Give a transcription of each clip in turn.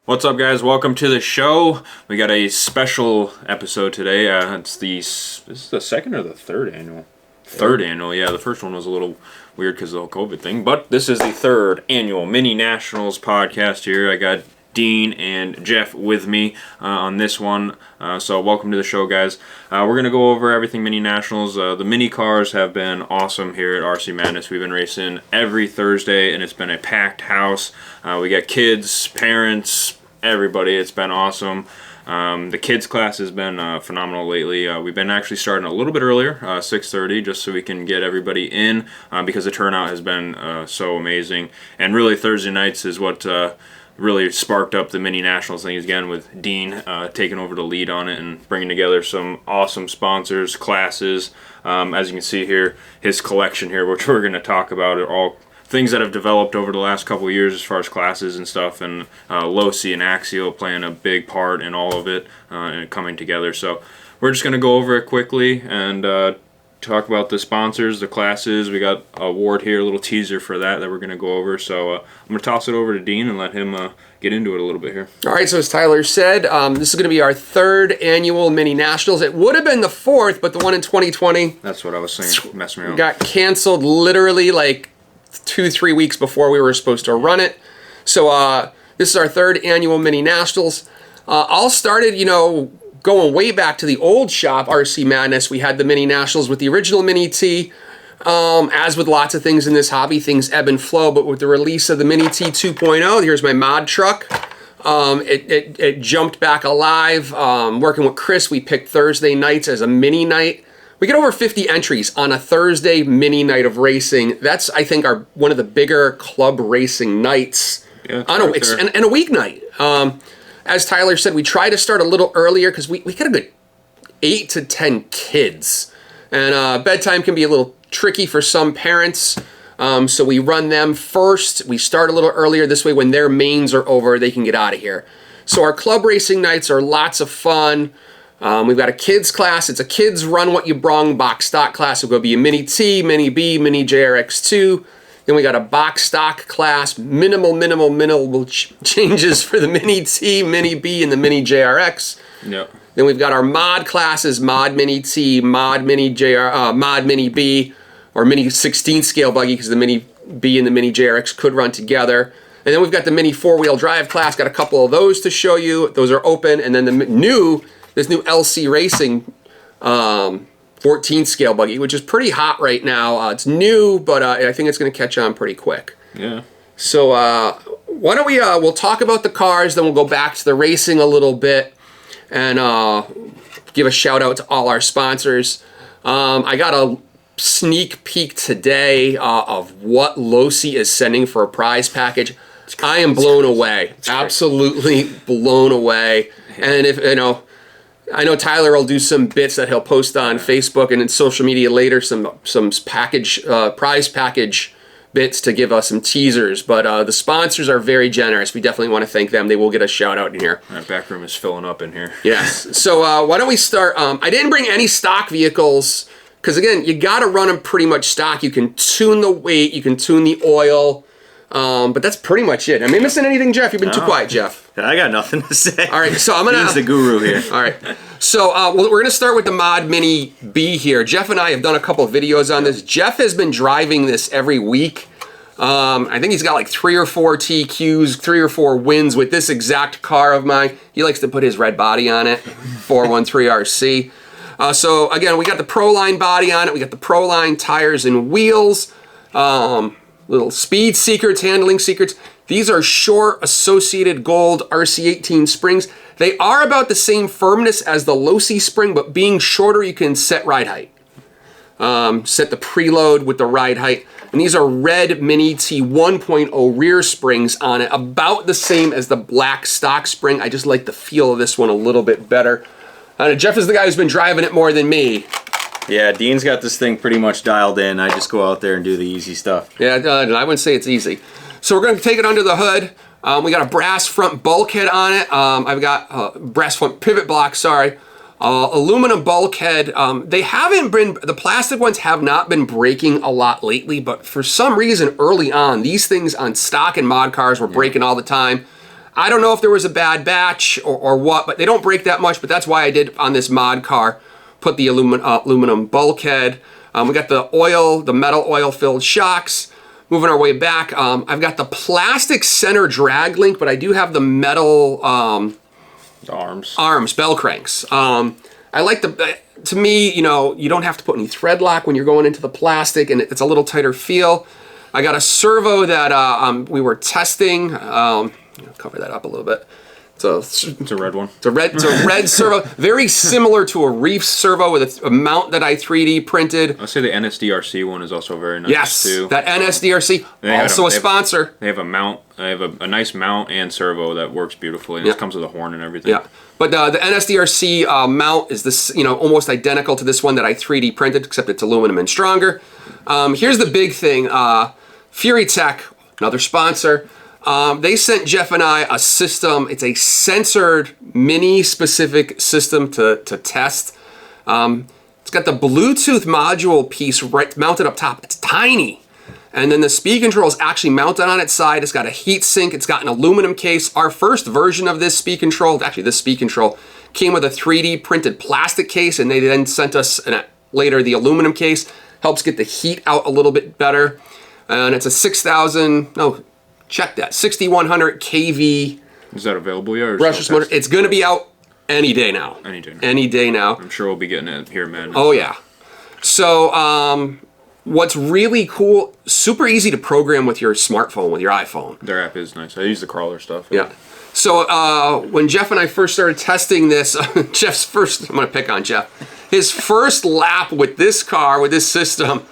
What's up, guys? Welcome to the show. We got a special episode today. This is the second or the third annual? Third annual, yeah. The first one was a little weird because of the whole COVID thing, but this is the third annual Mini Nationals podcast here. I got Dean and Jeff with me on this one. So welcome to the show, guys. We're going to go over everything Mini Nationals. The mini cars have been awesome here at RC Madness. We've been racing every Thursday, and it's been a packed house. We got kids, parents, everybody. It's been awesome. The kids class has been phenomenal lately. We've been actually starting a little bit earlier, 6:30, just so we can get everybody in because the turnout has been so amazing. And really Thursday nights is what really sparked up the Mini Nationals thing again, with Dean taking over the lead on it and bringing together some awesome sponsors, classes. As you can see here, his collection here, which we're going to talk about, are all things that have developed over the last couple of years as far as classes and stuff, and Losi and Axio playing a big part in all of it and coming together. So we're just going to go over it quickly and talk about the sponsors, the classes. We got a award here, a little teaser for that we're going to go over. So I'm going to toss it over to Dean and let him get into it a little bit here. All right, so as Tyler said, this is going to be our third annual Mini Nationals. It would have been the fourth, but the one in 2020... That's what I was saying, messing me up. ...got canceled literally like 2-3 weeks before we were supposed to run it. So this is our third annual Mini Nationals. All started, going way back to the old shop, RC Madness. We had the Mini Nationals with the original Mini T. As with lots of things in this hobby, things ebb and flow, but with the release of the Mini T 2.0, here's my mod truck. It jumped back alive. Working with Chris, we picked Thursday nights as a mini night. We get over 50 entries on a Thursday mini night of racing. That's, I think, one of the bigger club racing nights on a weeknight. As Tyler said, we try to start a little earlier because we get a good 8 to 10 kids. And bedtime can be a little tricky for some parents. So we run them first. We start a little earlier. This way, when their mains are over, they can get out of here. So our club racing nights are lots of fun. We've got a kids class. It's a kids run what you brung box stock class. It'll go be a Mini T, Mini B, Mini JRX2. Then we got a box stock class, minimal changes for the Mini T, Mini B, and the Mini JRX. Yep. Then we've got our mod classes, Mod Mini T, Mod Mini Mod Mini B, or Mini 16 scale buggy, because the Mini B and the Mini JRX could run together. And then we've got the Mini 4-wheel drive class. Got a couple of those to show you. Those are open. And then this new LC Racing 14 scale buggy, which is pretty hot right now. It's new, but I think it's going to catch on pretty quick. Yeah. So why don't we'll talk about the cars, then we'll go back to the racing a little bit, and give a shout out to all our sponsors. I got a sneak peek today of what Losi is sending for a prize package. I am blown away. Absolutely blown away. And if I know Tyler will do some bits that he'll post on Facebook and in social media later, some prize package bits to give us some teasers. But the sponsors are very generous. We definitely want to thank them. They will get a shout out in here. That back room is filling up in here. Yes. So why don't we start? I didn't bring any stock vehicles because, again, you got to run them pretty much stock. You can tune the weight. You can tune the oil. But that's pretty much it. Am I missing anything, Jeff? You've been too quiet, Jeff. I got nothing to say. All right, so I'm gonna. He's the guru here. All right, so we're gonna start with the Mod Mini B here. Jeff and I have done a couple of videos on this. Jeff has been driving this every week. I think he's got like 3 or 4 TQs, 3 or 4 wins with this exact car of mine. He likes to put his red body on it, 413 RC. So again, we got the Proline body on it. We got the Proline tires and wheels. Little speed secrets, handling secrets. These are short Associated Gold RC18 springs. They are about the same firmness as the Losi spring, but being shorter, you can set ride height. Set the preload with the ride height. And these are red Mini T 1.0 rear springs on it, about the same as the black stock spring. I just like the feel of this one a little bit better. Jeff is the guy who's been driving it more than me. Yeah, Dean's got this thing pretty much dialed in. I just go out there and do the easy stuff. Yeah, I wouldn't say it's easy. So we're going to take it under the hood. We got a brass front bulkhead on it. I've got brass front pivot block, sorry. Aluminum bulkhead. They haven't been, the plastic ones have not been breaking a lot lately, but for some reason early on, these things on stock and mod cars were breaking all the time. I don't know if there was a bad batch or what, but they don't break that much, but that's why I did on this mod car, put the aluminum bulkhead. We got the metal oil-filled shocks. Moving our way back, I've got the plastic center drag link, but I do have the metal the arms, bell cranks. I like to me, you know, you don't have to put any thread lock when you're going into the plastic, and it's a little tighter feel. I got a servo that we were testing. Cover that up a little bit. It's a red one. It's a red servo, very similar to a Reef servo with a mount that I 3D printed. I'll say the NSDRC one is also very nice too. Yes, that NSDRC, also a sponsor. They have a mount. They have a nice mount and servo that works beautifully. And it comes with a horn and everything. Yeah, but the NSDRC mount is this, you know, almost identical to this one that I 3D printed, except it's aluminum and stronger. Here's the big thing. Fury Tech, another sponsor. They sent Jeff and I a system. It's a censored mini-specific system to test. It's got the Bluetooth module piece mounted up top. It's tiny. And then the speed control is actually mounted on its side. It's got a heat sink. It's got an aluminum case. Our first version of this speed control, actually this speed control, came with a 3D printed plastic case, and they then sent us later the aluminum case. Helps get the heat out a little bit better. And it's a 6100 kV. Is that available yet? Brushless motor. It's going to be out any day now. Any day now. I'm sure we'll be getting it here, man. Oh yeah. So what's really cool, super easy to program with your smartphone, with your iPhone. Their app is nice. I use the crawler stuff. Yeah. So when Jeff and I first started testing this, Jeff's first, I'm going to pick on Jeff, his first lap with this car, with this system,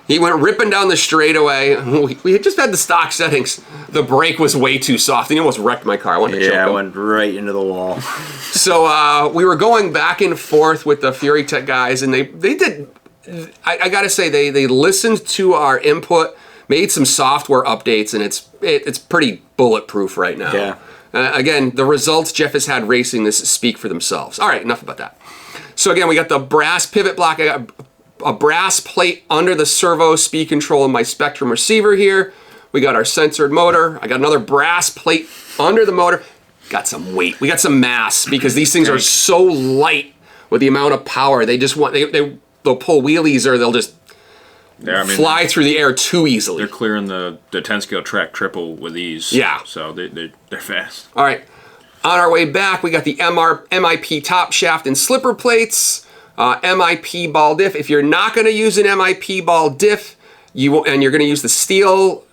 he went ripping down the straightaway. We had just had the stock settings. The brake was way too soft. He almost wrecked my car. I wanted to choke him. I went right into the wall. So we were going back and forth with the Fury Tech guys, and they did, I got to say, they listened to our input, made some software updates, and it's pretty bulletproof right now. Yeah. Again, the results Jeff has had racing this speak for themselves. All right, enough about that. So again, we got the brass pivot block. I got a brass plate under the servo speed control in my Spectrum receiver here. We got our censored motor. I got another brass plate under the motor. Got some weight. We got some mass because these things are so light with the amount of power. They just want, they'll pull wheelies or they'll just fly through the air too easily. They're clearing the 10 scale track triple with ease. Yeah. So they're fast. All right. On our way back, we got the MIP top shaft and slipper plates. MIP ball diff. If you're not going to use an MIP ball diff, and you're going to use the steel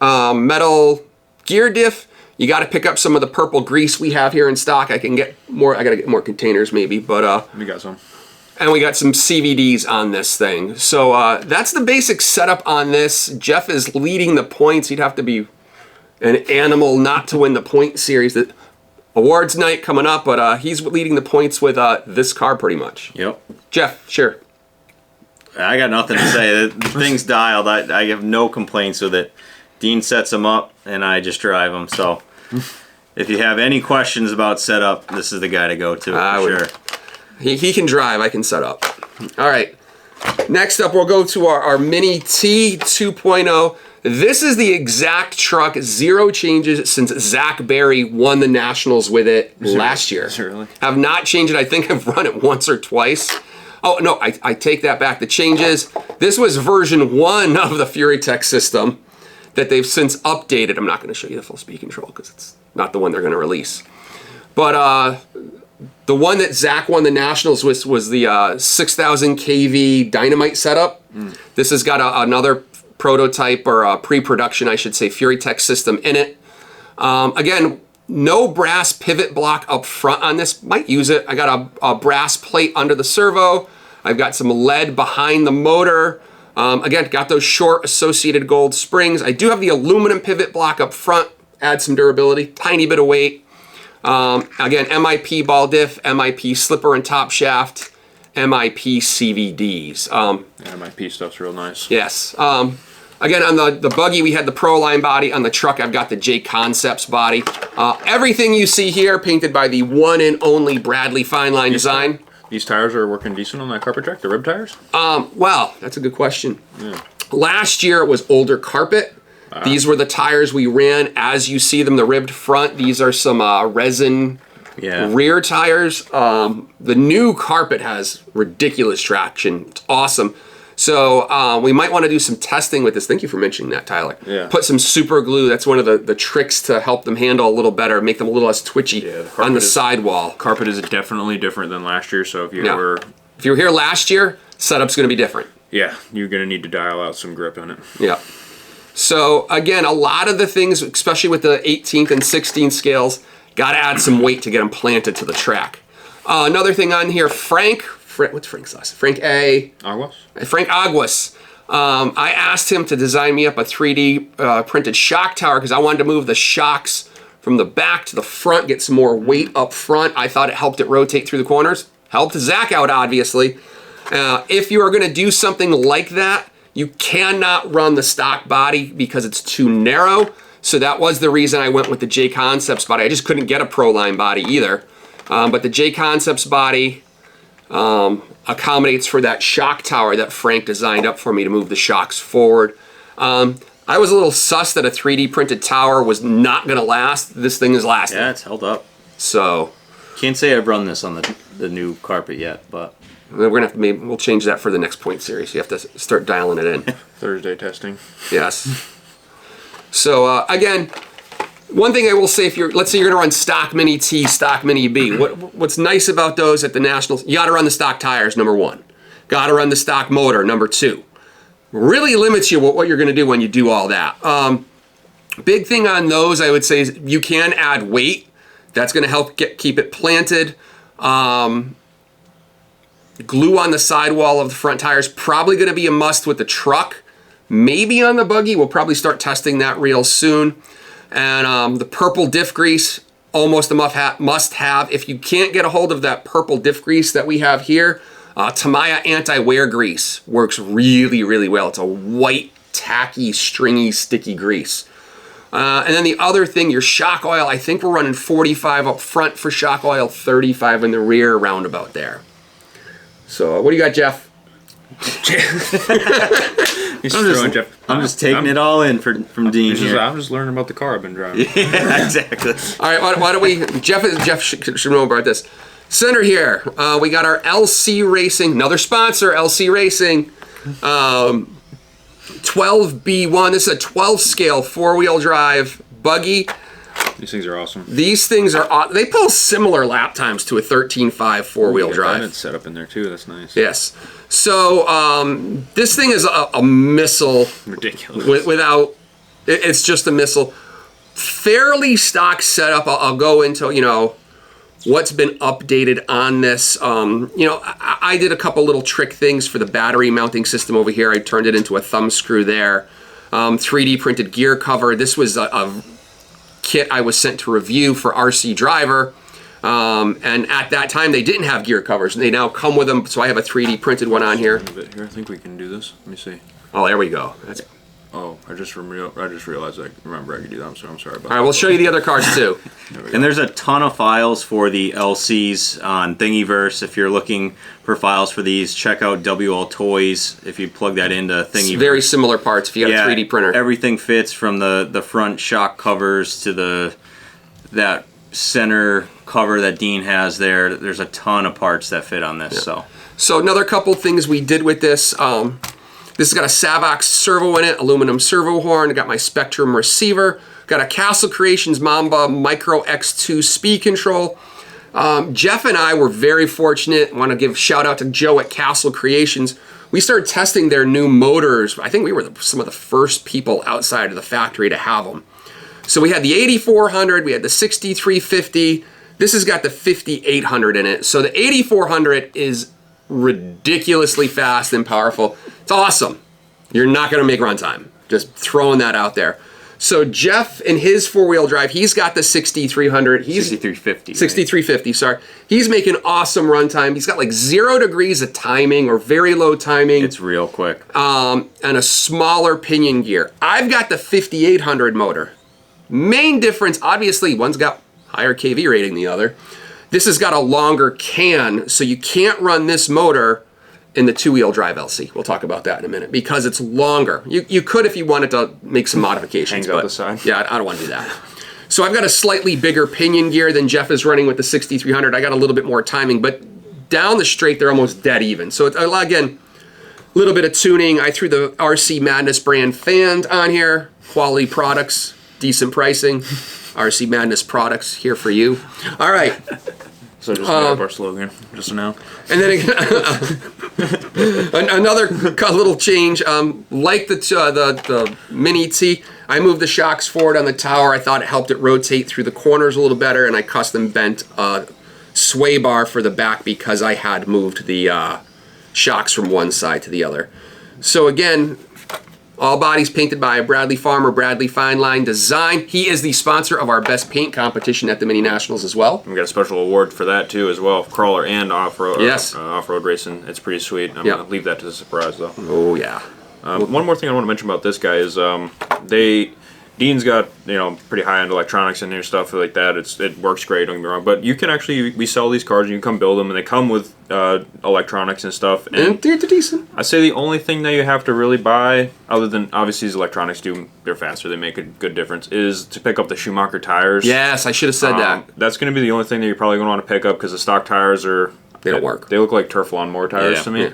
metal gear diff, you got to pick up some of the purple grease we have here in stock. I can get more. I got to get more containers maybe, but we got some. And we got some CVDs on this thing. So that's the basic setup on this. Jeff is leading the points. He'd have to be an animal not to win the point series. That awards night coming up, but he's leading the points with this car pretty much. Yep. Jeff, sure. I got nothing to say. The thing's dialed. I have no complaints with it. Dean sets them up, and I just drive them. So if you have any questions about setup, this is the guy to go to for sure. He can drive. I can set up. All right. Next up, we'll go to our Mini T 2.0. This is the exact truck, 0 changes since Zach Berry won the Nationals with it last year. Really? Have not changed it. I think I've run it once or twice. Oh, no, I take that back. The changes, this was version 1 of the Fury Tech system that they've since updated. I'm not going to show you the full speed control because it's not the one they're going to release. But the one that Zach won the Nationals with was the 6,000 kV dynamite setup. This has got another prototype or pre-production, I should say, Fury Tech system in it. Again, no brass pivot block up front on this. Might use it. I got a brass plate under the servo. I've got some lead behind the motor. Again, got those short associated gold springs. I do have the aluminum pivot block up front. Add some durability, tiny bit of weight. Again, MIP ball diff, MIP slipper and top shaft, MIP CVDs. MIP stuff's real nice. Yes. Again, on the buggy, we had the Proline body. On the truck, I've got the J Concepts body. Everything you see here painted by the one and only Bradley Fine Line Design. These tires are working decent on that carpet track, the rib tires? Well, that's a good question. Yeah. Last year, it was older carpet. These were the tires we ran as you see them, the ribbed front. These are some resin rear tires. The new carpet has ridiculous traction. It's awesome. So we might want to do some testing with this. Thank you for mentioning that, Tyler. Yeah. Put some super glue. That's one of the tricks to help them handle a little better, make them a little less twitchy on the sidewall. Carpet is definitely different than last year, so if you were here last year, setup's going to be different. Yeah, you're going to need to dial out some grip on it. Yeah. So again, a lot of the things, especially with the 18th and 16th scales, got to add some weight to get them planted to the track. Another thing on here, what's Frank's last? Frank Aguas. I asked him to design me up a 3D printed shock tower because I wanted to move the shocks from the back to the front, get some more weight up front. I thought it helped it rotate through the corners. Helped Zach out, obviously. If you are going to do something like that, you cannot run the stock body because it's too narrow. So that was the reason I went with the J Concepts body. I just couldn't get a Proline body either. But the J Concepts body accommodates for that shock tower that Frank designed up for me to move the shocks forward. I was a little sus that a 3D printed tower was not going to last. This thing is lasting. Yeah, it's held up. So can't say I've run this on the new carpet yet, but we're gonna have to we'll change that for the next point series. You have to start dialing it in. Thursday testing. Yes. So again, one thing I will say, let's say you're gonna run stock Mini T, stock Mini B. What's nice about those at the Nationals, you gotta run the stock tires, number one. Gotta run the stock motor, number two. Really limits you what you're gonna do when you do all that. Big thing on those, I would say, is you can add weight. That's gonna help keep it planted. Glue on the sidewall of the front tires, probably gonna be a must with the truck. Maybe on the buggy, we'll probably start testing that real soon. And the purple diff grease, almost a must-have. If you can't get a hold of that purple diff grease that we have here, Tamiya anti-wear grease works really, really well. It's a white, tacky, stringy, sticky grease. And then the other thing, your shock oil, I think we're running 45 up front for shock oil, 35 in the rear, roundabout there. So what do you got, Jeff? I'm just taking it all in from Dean here. I'm just learning about the car I've been driving. Yeah, exactly. All right, why don't we? Jeff should know about this. Center here, we got our LC Racing, another sponsor, LC Racing, 12B1. This is a 12 scale 4-wheel drive buggy. These things are awesome. These things are, they pull similar lap times to a 13.5 4-wheel drive. It's set up in there too. That's nice. Yes. So this thing is a missile. Ridiculous. It's just a missile. Fairly stock setup. I'll go into what's been updated on this. I did a couple little trick things for the battery mounting system over here. I turned it into a thumb screw there. 3D printed gear cover. This was a kit I was sent to review for RC Driver. And at that time, they didn't have gear covers. They now come with them, so I have a 3D printed one on here. I think we can do this. Let me see. Oh, there we go. I just realized I remember I could do that. So I'm sorry about that. All right, we'll show you the other cars too. And there's a ton of files for the LCs on Thingiverse. If you're looking for files for these, check out WL Toys. If you plug that into Thingiverse. It's very similar parts if you got a 3D printer. Everything fits from the front shock covers to that center cover that Dean has there. There's a ton of parts that fit on this. Yeah. So another couple things we did with this. This has got a Savox servo in it, aluminum servo horn. Got my Spectrum receiver. Got a Castle Creations Mamba Micro X2 speed control. Jeff and I were very fortunate. I want to give shout out to Joe at Castle Creations. We started testing their new motors. I think we were some of the first people outside of the factory to have them. So we had the 8400, we had the 6350. This has got the 5800 in it. So the 8400 is ridiculously fast and powerful. It's awesome. You're not going to make runtime. Just throwing that out there. So Jeff, in his 4-wheel drive, he's got the 6300. 6350. 6350, sorry. He's making awesome runtime. He's got like 0 degrees of timing or very low timing. It's real quick. And a smaller pinion gear. I've got the 5800 motor. Main difference, obviously, one's got higher KV rating than the other. This has got a longer can, so you can't run this motor in the two-wheel drive LC. We'll talk about that in a minute because it's longer. You could if you wanted to make some modifications. Hang out but the side. Yeah, I don't want to do that. So I've got a slightly bigger pinion gear than Jeff is running with the 6300. I got a little bit more timing, but down the straight, they're almost dead even. So it's, again, a little bit of tuning. I threw the RC Madness brand fan on here. Quality products, decent pricing. RC Madness products here for you. All right. So just made up our slogan just now. And then another little change. Like the Mini T, I moved the shocks forward on the tower. I thought it helped it rotate through the corners a little better, and I custom bent a sway bar for the back because I had moved the shocks from one side to the other. So again, all bodies painted by Bradley Farmer, Bradley Fine Line Design. He is the sponsor of our best paint competition at the Mini Nationals as well. We got a special award for that too, as well. Crawler and off-road. Yes. Off-road racing. It's pretty sweet. I'm gonna leave that to the surprise though. Oh yeah. One more thing I want to mention about this guy is Dean's got, pretty high-end electronics in here, stuff like that. It works great, don't get me wrong. But you can actually, we sell these cars, and you can come build them, and they come with electronics and stuff. And they're decent. I'd say the only thing that you have to really buy, other than obviously these electronics they're faster, they make a good difference, is to pick up the Schumacher tires. Yes, I should have said that. That's going to be the only thing that you're probably going to want to pick up because the stock tires they don't work. They look like turf lawnmower tires to me. Yeah.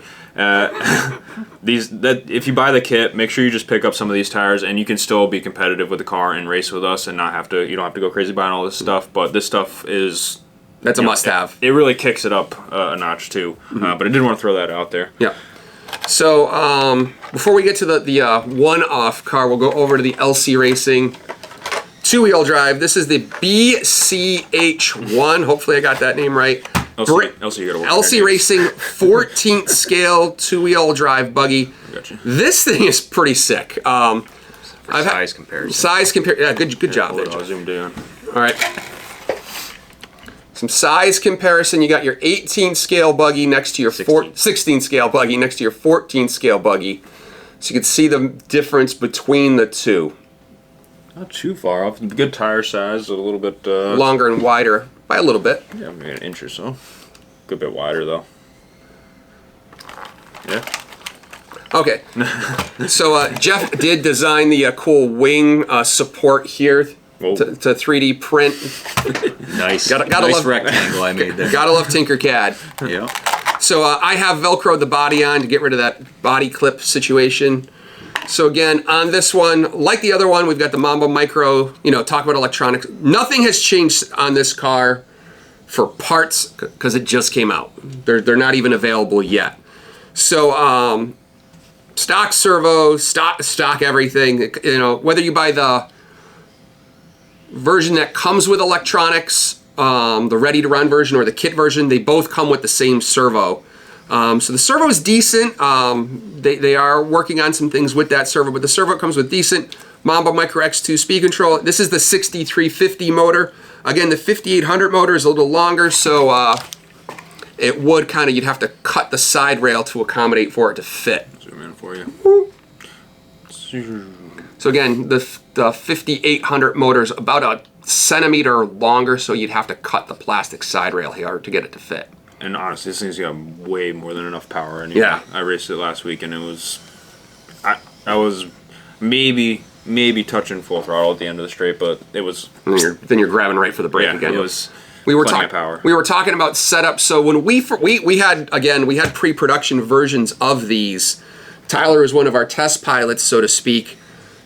If you buy the kit, make sure you just pick up some of these tires, and you can still be competitive with the car and race with us, and you don't have to go crazy buying all this stuff. But this stuff that's a must-have. It really kicks it up a notch too. But I did want to throw that out there. Yeah. So before we get to the one-off car, we'll go over to the LC Racing two-wheel drive. This is the BCH1. Hopefully, I got that name right. LC Racing 14th scale two-wheel drive buggy. Gotcha. This thing is pretty sick. Size comparison. Yeah, good job there. I zoomed in. All right. Some size comparison. You got your 18 scale buggy next to your 16 scale buggy next to your 14 scale buggy. So you can see the difference between the two. Not too far off. Good tire size, a little bit longer and wider by a little bit. Yeah, maybe an inch or so. Good bit wider though. Yeah. Okay. So Jeff did design the cool wing support here to 3D print. Nice. Gotta nice love, rectangle I made there. Gotta love Tinkercad. Yeah. So I have Velcroed the body on to get rid of that body clip situation. So again, on this one, like the other one, we've got the Mamba Micro, talk about electronics. Nothing has changed on this car for parts because it just came out. They're not even available yet. So stock servo, stock everything, whether you buy the version that comes with electronics, the ready-to-run version or the kit version, they both come with the same servo. So the servo is decent. They are working on some things with that servo, but the servo comes with decent Mamba Micro X2 speed control. This is the 6350 motor. Again, the 5800 motor is a little longer, so it would you'd have to cut the side rail to accommodate for it to fit. Zoom in for you. So again, the 5800 motor is about a centimeter longer, so you'd have to cut the plastic side rail here to get it to fit. And honestly, this thing's got way more than enough power in it. Yeah. I raced it last week, and it was... I was maybe touching full throttle at the end of the straight, but it was... Then you're grabbing right for the brake again. It was we were plenty of power. We were talking about setup. So when we had pre-production versions of these. Tyler was one of our test pilots, so to speak.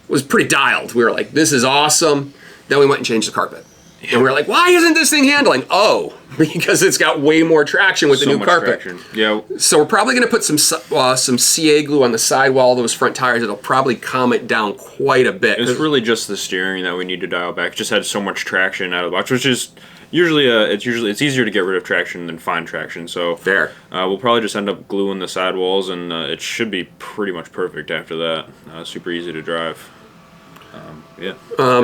Was pretty dialed. We were like, this is awesome. Then we went and changed the carpet. And we were like, why isn't this thing handling? Oh, because it's got way more traction with the new carpet. Traction. Yeah. So we're probably going to put some CA glue on the sidewall of those front tires. It'll probably calm it down quite a bit. It's really just the steering that we need to dial back. It just had so much traction out of the box, which is usually it's easier to get rid of traction than find traction. So fair. We'll probably just end up gluing the sidewalls, and it should be pretty much perfect after that. Super easy to drive.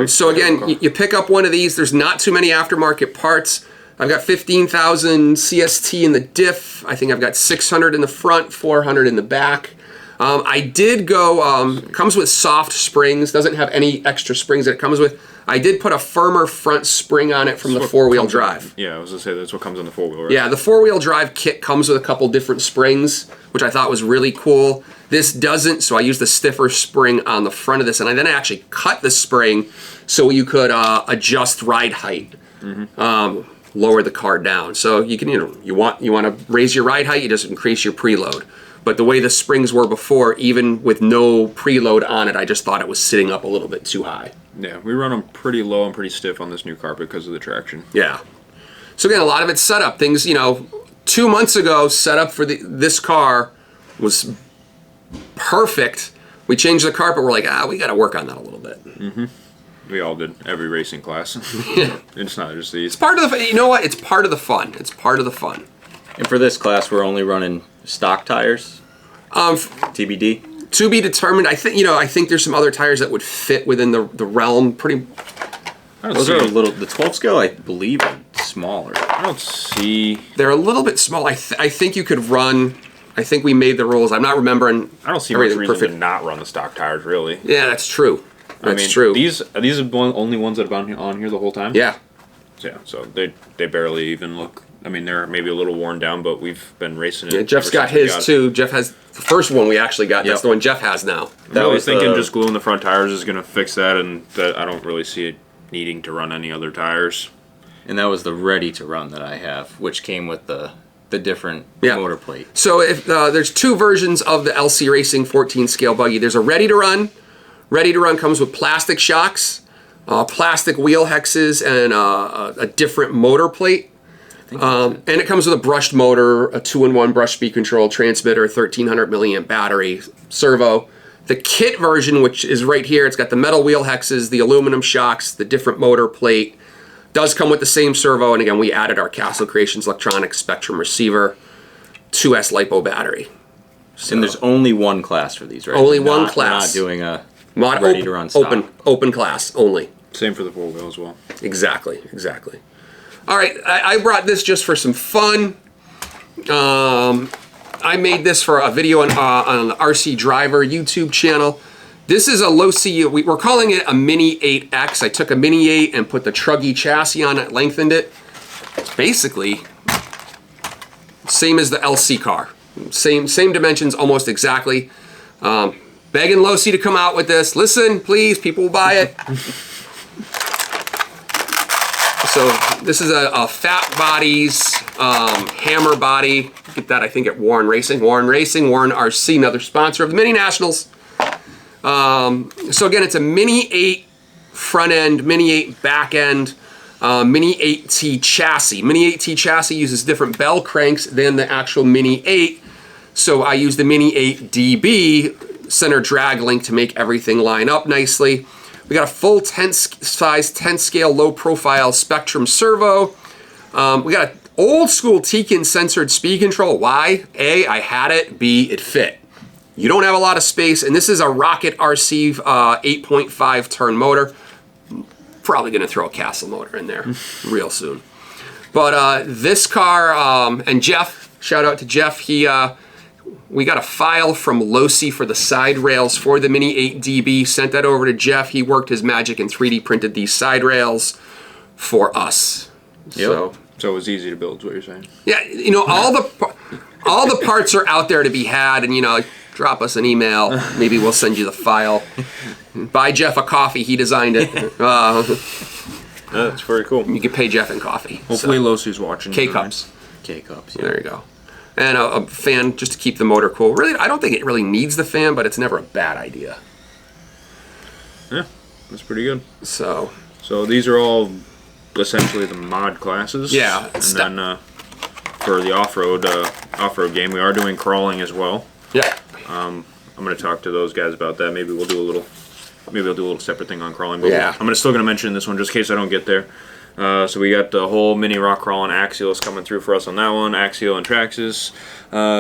So again, you pick up one of these. There's not too many aftermarket parts. I've got 15,000 CST in the diff. I think I've got 600 in the front, 400 in the back. I did go, comes with soft springs, doesn't have any extra springs that it comes with. I did put a firmer front spring on it from the That's what 4-wheel comes in- drive. Yeah, I was gonna say that's what comes on the 4-wheel. Right? Yeah, the 4-wheel drive kit comes with a couple different springs, which I thought was really cool. This doesn't, so I used the stiffer spring on the front of this, and I then actually cut the spring so you could adjust ride height, lower the car down. So you can, you want to raise your ride height, you just increase your preload. But the way the springs were before, even with no preload on it, I just thought it was sitting up a little bit too high. Yeah, we run them pretty low and pretty stiff on this new carpet because of the traction. Yeah. So again, a lot of it's setup. Things, 2 months ago, setup for this car was perfect. We changed the carpet. We're like, we got to work on that a little bit. We all did, every racing class. It's not just these. It's part of the. You know what? It's part of the fun. It's part of the fun. And for this class, we're only running stock tires. TBD. To be determined. I think I think there's some other tires that would fit within the realm. Pretty. Those are a little. The 12 scale, I believe, are smaller. I don't see. They're a little bit small. I think you could run. I think we made the rules. I'm not remembering. I don't see much reason to not run the stock tires, really. Yeah, that's true. That's true. These are the only ones that have been on here the whole time. Yeah. Yeah, so they barely even look. I mean, they're maybe a little worn down, but we've been racing it. Yeah, Jeff's got his too. Jeff has the first one we actually got. That's the one Jeff has now. I was thinking just gluing the front tires is going to fix that, and that I don't really see it needing to run any other tires. And that was the ready to run that I have, which came with the different motor plate. So if there's two versions of the LC Racing 14 scale buggy. There's a ready to run. Ready to run comes with plastic shocks, plastic wheel hexes, and a different motor plate. And it comes with a brushed motor, a 2-in-1 brush speed control transmitter, 1300 milliamp battery, servo. The kit version, which is right here, it's got the metal wheel hexes, the aluminum shocks, the different motor plate. Does come with the same servo, and again, we added our Castle Creations electronic Spectrum receiver, 2S LiPo battery. So, and there's only one class for these, right? Only one class. We're not doing a ready to run stock. Open class only. Same for the 4-wheel as well. Exactly. All right, I brought this just for some fun. I made this for a video on the RC Driver YouTube channel. This is a low C. We're calling it a Mini 8X. I took a Mini 8 and put the Truggy chassis on it, lengthened it. It's basically same as the LC car. Same dimensions, almost exactly. Begging Low C to come out with this. Listen, please, people will buy it. So this is a Fat Bodies hammer body. Get that, I think, at Warren Racing. Warren RC, another sponsor of the Mini Nationals. So again, it's a Mini 8 front end, Mini 8 back end, Mini 8T chassis. Mini 8T chassis uses different bell cranks than the actual Mini 8. So I use the Mini 8 DB center drag link to make everything line up nicely. We got a full 10 size, 10 scale, low profile Spectrum servo. We got an old school Tekin censored speed control. Why? A, I had it. B, it fit. You don't have a lot of space, and this is a Rocket RC 8.5 turn motor. Probably going to throw a Castle motor in there real soon. But this car, and Jeff, shout out to Jeff, we got a file from Losi for the side rails for the Mini 8DB, sent that over to Jeff. He worked his magic and 3D printed these side rails for us. Yep. So it was easy to build, is what you're saying. Yeah, all the parts are out there to be had, and drop us an email. Maybe we'll send you the file. Buy Jeff a coffee. He designed it. That's very cool. You can pay Jeff in coffee. Hopefully Losi's watching. K-Cups. K-Cups, yeah. There you go. And a fan just to keep the motor cool. Really, I don't think it really needs the fan, but it's never a bad idea. Yeah, that's pretty good. So these are all essentially the mod classes. Yeah. And then for the off-road game, we are doing crawling as well. Yeah. I'm going to talk to those guys about that. Maybe we'll do a little separate thing on crawling. But yeah. I'm still going to mention this one just in case I don't get there. So we got the whole mini rock crawling axials coming through for us on that one, axial and Traxxas.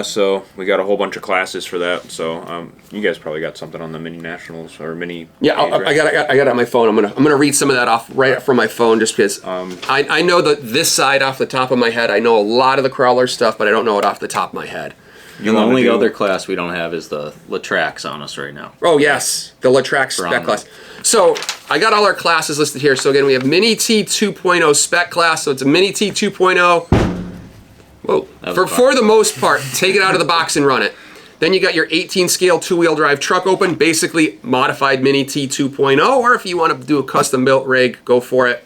So we got a whole bunch of classes for that. So you guys probably got something on the mini nationals or mini. Yeah, I got it on my phone. I'm gonna read some of that off right from my phone just because I know this side off the top of my head. I know a lot of the crawler stuff, but I don't know it off the top of my head. And the only other class we don't have is the Latrax on us right now. Oh, yes. The Latrax spec class. So I got all our classes listed here. So again, we have Mini T 2.0 spec class. So it's a Mini T 2.0. Whoa. For the most part, take it out of the box and run it. Then you got your 18 scale two-wheel drive truck open, basically modified Mini T 2.0, or if you want to do a custom built rig, go for it.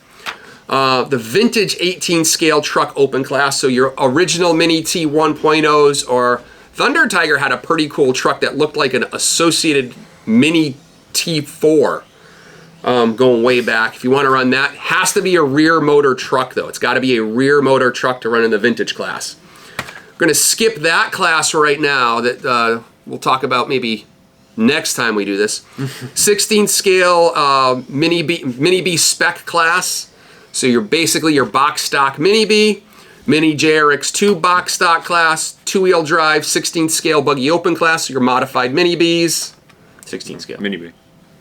The vintage 18 scale truck open class, so your original Mini T 1.0s, or Thunder Tiger had a pretty cool truck that looked like an associated Mini T4 going way back. If you want to run that, has to be a rear motor truck though. It's got to be a rear motor truck to run in the vintage class. We're going to skip that class right now. That we'll talk about maybe next time we do this. 16 scale Mini B spec class. So you're basically your box stock Mini B, Mini JRX2 box stock class, two-wheel drive, 16 scale buggy open class. So your modified Mini Bs. 16 scale. Mini B.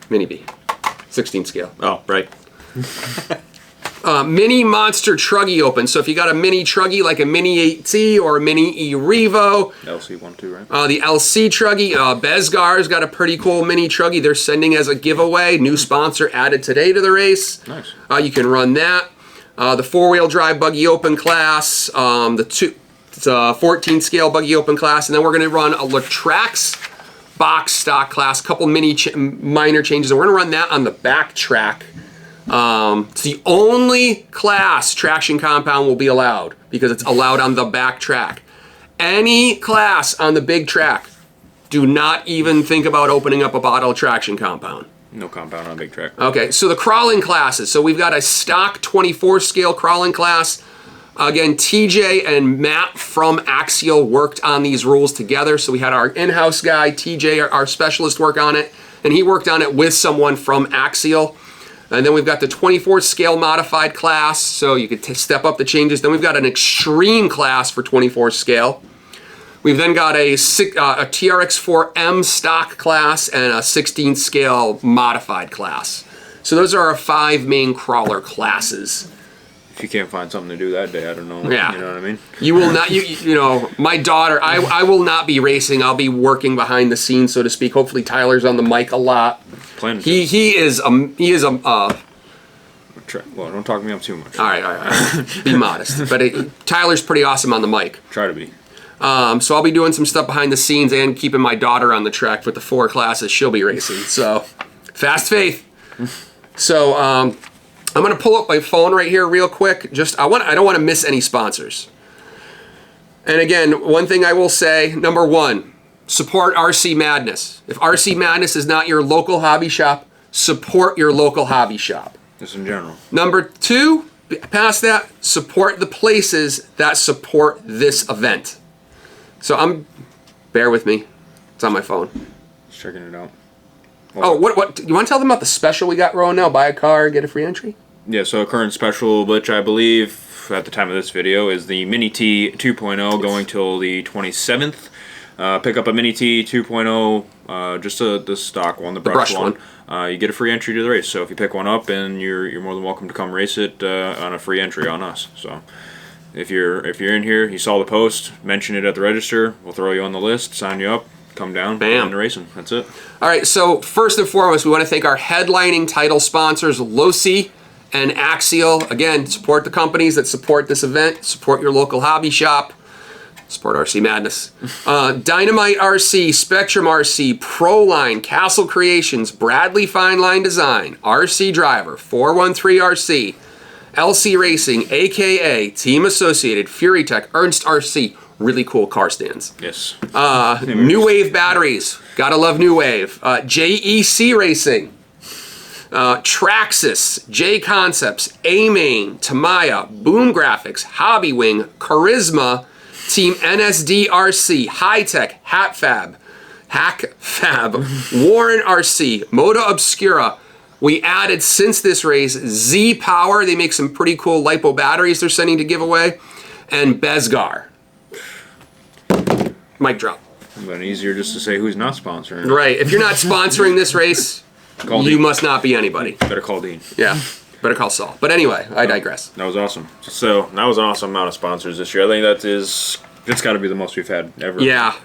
Mini B. 16 scale. Oh, right. Mini Monster Truggy open. So if you got a Mini Truggy like a Mini 8T or a Mini E-Revo. LC12, right? The LC Truggy. Bezgar's got a pretty cool Mini Truggy they're sending as a giveaway. New sponsor added today to the race. Nice. You can run that. The four-wheel drive buggy open class. The 14 scale buggy open class. And then we're going to run a Latrax box stock class. Couple minor changes. And we're going to run that on the back track. It's the only class traction compound will be allowed because it's allowed on the back track. Any class on the big track, do not even think about opening up a bottle of traction compound. No compound on a big track. Okay, so the crawling classes. So we've got a stock 24 scale crawling class. Again, TJ and Matt from Axial worked on these rules together. So we had our in-house guy, TJ, our specialist, work on it. And he worked on it with someone from Axial. And then we've got the 24 scale modified class, so you could step up the changes. Then we've got an extreme class for 24 scale. We've then got a TRX4M stock class and a 16 scale modified class. So those are our 5 main crawler classes. If you can't find something to do that day, I don't know. Yeah. You know what I mean? You will not, you know, my daughter, I will not be racing. I'll be working behind the scenes, so to speak. Hopefully Tyler's on the mic a lot. He is a well, don't talk me up too much. All right. Be modest. But Tyler's pretty awesome on the mic. Try to be. So I'll be doing some stuff behind the scenes and keeping my daughter on the track with the 4 classes she'll be racing. So, fast faith. So, I'm gonna pull up my phone right here real quick. I don't want to miss any sponsors. And again, one thing I will say, number 1, support RC Madness. If RC Madness is not your local hobby shop, support your local hobby shop. Just in general. Number 2, past that, support the places that support this event. So bear with me. It's on my phone. Just checking it out. Well, what you want to tell them about the special we got rolling now? Buy a car, get a free entry? Yeah, so a current special, which I believe at the time of this video is the Mini T 2.0 going till the 27th. Pick up a Mini T 2.0, just the stock one, the brushed one. You get a free entry to the race. So if you pick one up, and you're more than welcome to come race it on a free entry on us. So if you're in here, you saw the post, mention it at the register, we'll throw you on the list, sign you up, come down, bam, into racing. That's it. All right. So first and foremost, we want to thank our headlining title sponsors, Losi and Axial. Again, support the companies that support this event. Support your local hobby shop. Support RC Madness. Dynamite RC, Spectrum RC, Proline, Castle Creations, Bradley Fine Line Design, RC Driver, 413 RC, LC Racing, AKA, Team Associated, Fury Tech, Ernst RC, really cool car stands. Yes. New Wave Batteries, gotta love New Wave. JEC Racing, Traxxas, J Concepts, A-Main, Tamiya, Boom Graphics, Hobby Wing, Charisma, Team NSD RC, High Tech, Hack Fab, Warren RC, Moto Obscura. We added since this race Z Power. They make some pretty cool LiPo batteries they're sending to give away, and Bezgar. Mic drop. But easier just to say who's not sponsoring. Right. If you're not sponsoring this race, you must not be anybody. Better call Dean. Yeah. Better call Saul. But anyway, I digress. That was awesome. So that was an awesome amount of sponsors this year. I think that is It's got to be the most we've had ever. Yeah.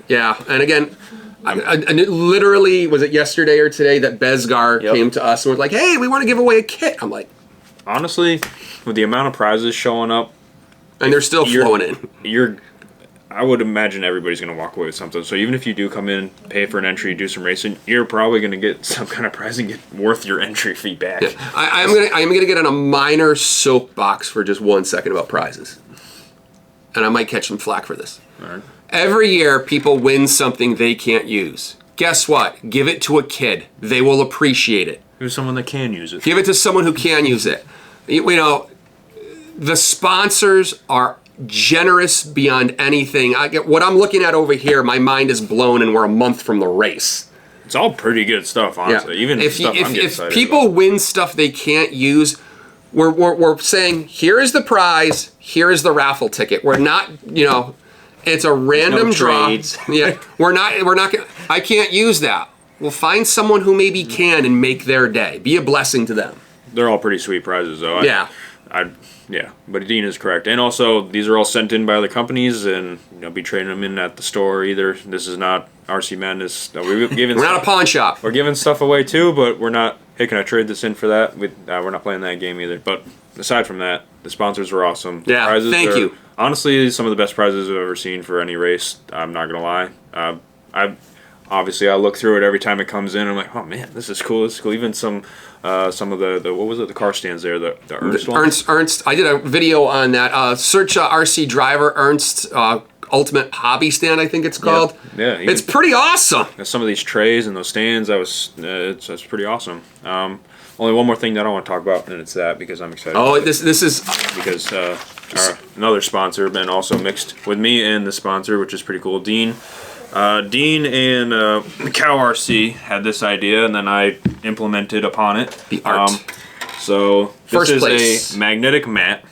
And again, literally, was it yesterday or today that Bezgar came to us and was like, "Hey, we want to give away a kit." I'm like, honestly, with the amount of prizes showing up, and they're still flowing in. I would imagine everybody's going to walk away with something. So even if you do come in, pay for an entry, do some racing, you're probably going to get some kind of prize and get worth your entry fee back. Yeah. I'm gonna get on a minor soapbox for just 1 second about prizes, and I might catch some flack for this. All right. Every year, people win something they can't use. Guess what? Give it to a kid. They will appreciate it. Give it to someone that can use it. Give it to someone who can use it. You know, the sponsors are generous beyond anything. What I'm looking at over here, my mind is blown, and we're a month from the race. It's all pretty good stuff, honestly. Yeah. Even if stuff I'm getting excited people about. win stuff they can't use, we're saying, here is the prize, here is the raffle ticket. We're not, it's a random draw. Trades. Yeah, we're not. I can't use that. We'll find someone who maybe can and make their day. Be a blessing to them. They're all pretty sweet prizes, though. Yeah. But Dean is correct. And also, these are all sent in by other companies, and be trading them in at the store either. This is not RC Madness. No, we're not a pawn shop. We're giving stuff away too, but we're not. Hey, can I trade this in for that? We're not playing that game either. But aside from that, the sponsors were awesome. Yeah, prizes thank you. Honestly, some of the best prizes I've ever seen for any race. I'm not gonna lie. I look through it every time it comes in. I'm like, oh man, this is cool. This is cool. Even some of the what was it? The car stands there. The Ernst one. Ernst. I did a video on that. Search RC driver Ernst Ultimate Hobby Stand. I think it's called. Yeah. It's pretty awesome. Some of these trays and those stands, it's pretty awesome. Only one more thing that I want to talk about, and it's that because I'm excited. Oh, this is because another sponsor been also mixed with me and the sponsor, which is pretty cool. Dean and Cow RC had this idea, and then I implemented upon it. The art. So First this place. is a magnetic mat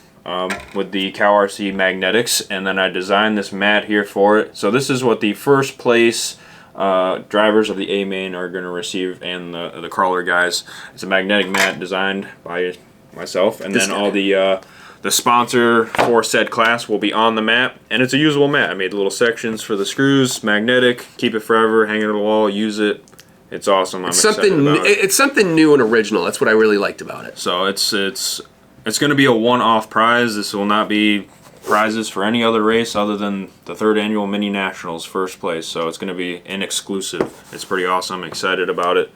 with the Cow RC magnetics, and then I designed this mat here for it. So this is what the first place drivers of the A main are going to receive, and the crawler guys. It's a magnetic mat designed by myself, and then all the sponsor for said class will be on the mat, and it's a usable mat. I made little sections for the screws, magnetic, keep it forever, hang it on the wall, use it. It's awesome. I'm excited about it. It's something new and original. That's what I really liked about it. So it's going to be a one-off prize. This will not be prizes for any other race other than the 3rd annual Mini Nationals first place. So it's going to be an exclusive. It's pretty awesome. I'm excited about it.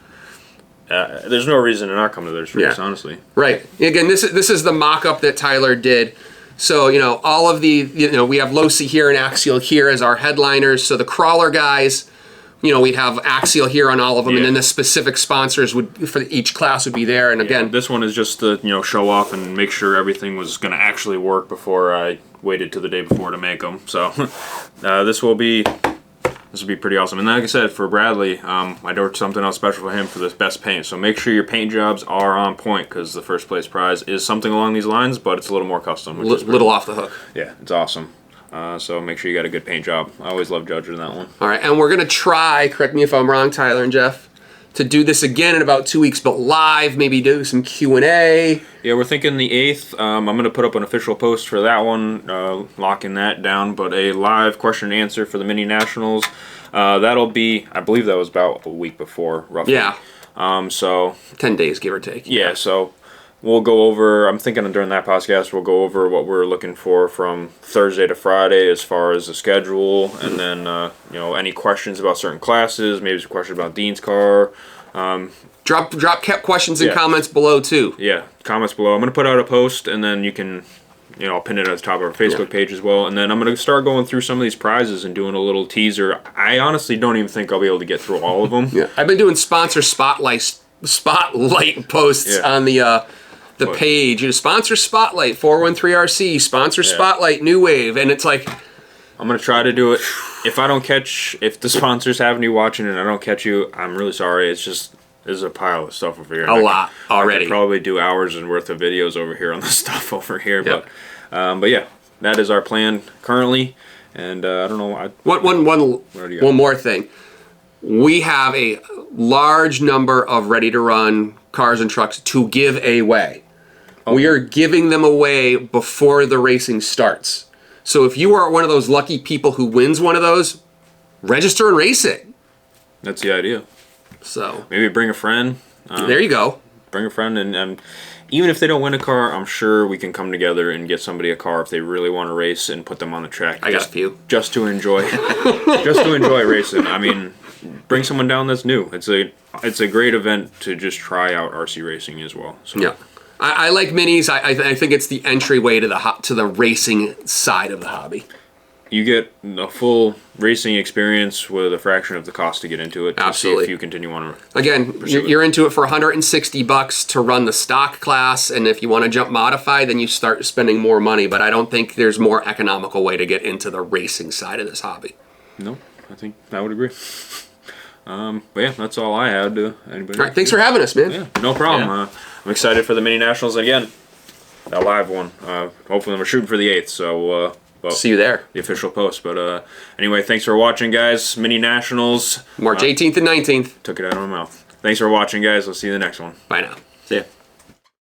There's no reason to not come to this race, honestly. Right. Again, this is the mock-up that Tyler did. So, all of the, we have Losi here and Axial here as our headliners. So the crawler guys, we'd have Axial here on all of them, and then the specific sponsors for each class would be there. And again, this one is just to, show off and make sure everything was going to actually work before I waited till the day before to make them. So this will be pretty awesome. And like I said, for Bradley, I did something else special for him for this best paint. So make sure your paint jobs are on point, because the first place prize is something along these lines, but it's a little more custom. Which is little off the hook. Yeah, it's awesome. So make sure you got a good paint job. I always love judging that one. All right, and we're going to try, correct me if I'm wrong, Tyler and Jeff, to do this again in about 2 weeks, but live, maybe do some Q&A. Yeah, we're thinking the 8th. I'm going to put up an official post for that one, locking that down, but a live question and answer for the Mini Nationals. That'll be, I believe that was about a week before, roughly. Yeah. So 10 days, give or take. Yeah, so we'll go over, I'm thinking during that podcast, we'll go over what we're looking for from Thursday to Friday as far as the schedule, and then, any questions about certain classes, maybe some questions about Dean's car. Drop questions and comments below, too. Yeah, comments below. I'm going to put out a post, and then you can, I'll pin it at the top of our Facebook page as well. And then I'm going to start going through some of these prizes and doing a little teaser. I honestly don't even think I'll be able to get through all of them. Yeah, I've been doing sponsor spotlight posts on the page. Sponsor spotlight 413RC, sponsor spotlight New Wave, and it's like I'm going to try to do it. If the sponsors have you watching and I don't catch you, I'm really sorry. It's just there's a pile of stuff over here. A lot already. I could probably do hours worth of videos over here on the stuff over here, but yeah, that is our plan currently. And I don't know. One more thing. We have a large number of ready-to-run cars and trucks to give away. Okay. We are giving them away before the racing starts. So if you are one of those lucky people who wins one of those, register and race it. That's the idea. So Maybe bring a friend. there you go. Bring a friend, and even if they don't win a car, I'm sure we can come together and get somebody a car if they really want to race and put them on the track. I got a few. Just to enjoy, just to enjoy racing. I mean, bring someone down that's new. It's a great event to just try out RC racing as well. So. Yeah. I like minis. I think it's the entryway to the racing side of the hobby. You get a full racing experience with a fraction of the cost to get into it. To Absolutely. See if you continue on. Again, you're into it for $160 to run the stock class, and if you want to jump modified, then you start spending more money. But I don't think there's more economical way to get into the racing side of this hobby. No, I think I would agree. But yeah, that's all I had. Anybody? All right, thanks for having us, man. Yeah, no problem. Yeah. I'm excited for the mini nationals again. That live one. Hopefully, we're shooting for the 8th. So. Well, See you there. the official post. But anyway, thanks for watching, guys. Mini Nationals. March 18th and 19th. Took it out of my mouth. Thanks for watching, guys. We'll see you in the next one. Bye now.